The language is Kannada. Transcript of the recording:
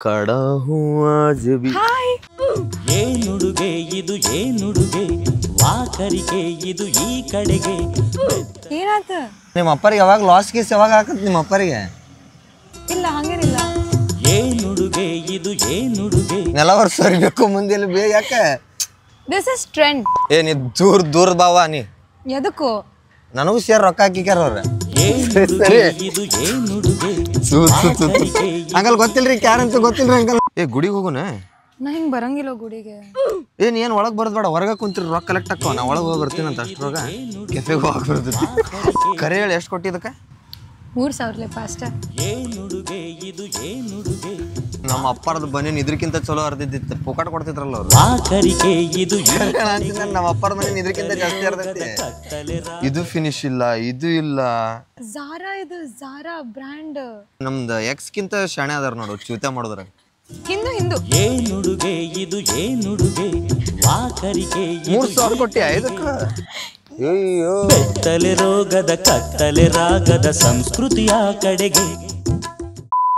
खड़ा हूँ आज भी ಹಾಯ್ ಏನುಡುಗೆ ಇದು ಏನುಡುಗೆ ವಾಕರಿಕೆ ಇದು ಈ ಕಡೆಗೆ ಏನಾತ ನಿಮ್ಮ ಅಪ್ಪರಿಗೆ ಯಾವಾಗ ಲಾಸ್ ಗೀಸ್ ಯಾವಾಗ ಹಾಕತ್ ನಿಮ್ಮ ಅಪ್ಪರಿಗೆ ಇಲ್ಲ ಹಂಗೇನಿಲ್ಲ ಏನುಡುಗೆ ಇದು ಏನುಡುಗೆ ನೆಲ ವರ್ಷಬೇಕು ಮುಂದೆ ಬೇಗ ಯಾಕೆ ದಿಸ್ ಇಸ್ ಟ್ರೆಂಡ್ ಏ ನೀ ದೂರ ಬಾವ ನೀ ಎದಕ್ಕೂ ನನಗೂ ಸೇರ್ ರೊಕ್ಕ ಹಾಕಿಕ್ಯಾರ ಅವ್ರ ಏನುಡುಗೆ ಇದು ಏನುಡುಗೆ ಅಂಕಲ್ ಗೊತ್ತಿಲ್ರಿ ಕ್ಯಾರಂತ ಗೊತ್ತಿಲ್ರಿ ಅಂಕಲ್ ಏ ಗುಡಿಗೆ ಹೋಗುನ ನಾ ಹಿಂಗ್ ಬರಂಗಿಲ್ಲ ಗುಡಿಗೆ ಏನ್ ಏನ್ ಒಳಗ್ ಬರೋದ್ ಬೇಡ ಹೊರಗ ಕುಂತಿರಿ ರೊಕ್ಕ ಕಲೆಕ್ಟ್ ಹಾಕೋ ನಾ ಒಳಗೆ ಹೋಗಿ ಬರ್ತೀನಿ ಅಂತ ಅಷ್ಟ್ರೊಳಗ ಕೆಫೆಗೆ ಹೋಗಿ ಬರ್ತೈತಿ ಕರೆ ಹೇಳಿ ಎಷ್ಟು ಕೊಟ್ಟಿದ್ದಕ್ಕ 3000 ಅಷ್ಟ ಏನುಡುಗೆ ಇದು ಏನುಡುಗೆ ನಮ್ಮ ಅಪ್ಪರದು ಬನ್ನಿ ಇದ್ರಕ್ಕಿಂತ ಚಲೋ ಅರ್ದಿದ್ದಿತ್ತು ಪುಕಾಟ್ ಕೊಡ್ತಿದ್ರಲ್ಲ ಅವ್ರು ವಾಕರಿಕೆ ಇದು ಈ ನಮ್ಮ ಅಪ್ಪರ ಮನೆ ಇದ್ರಕ್ಕಿಂತ ಜಾಸ್ತಿ ಅರ್ದೈತಿ ಇದು ಫಿನಿಶ್ ಇಲ್ಲ ಇದು ಇಲ್ಲ ಇದು ಝಾರಾ ಬ್ರ್ಯಾಂಡ್ ನಮ್ದು ಎಕ್ಸ್ಕಿಂತ ಶಾಣೆ ಅದಾರ ನೋಡು ಚೂತೆ ಮಾಡಿದ್ರ ಹಿಂದು ಏನುಡುಗೆ ಇದು ಏನುಡುಗೆ ವಾಕರಿಕೆ 3000 ಕೊಟ್ಟಿ ಇದಕ್ಕ ಅಯ್ಯೋ ಬೆತ್ತಲೆ ರೋಗದ ಕತ್ತಲೆ ರಾಗದ ಸಂಸ್ಕೃತಿಯ ಕಡೆಗೆ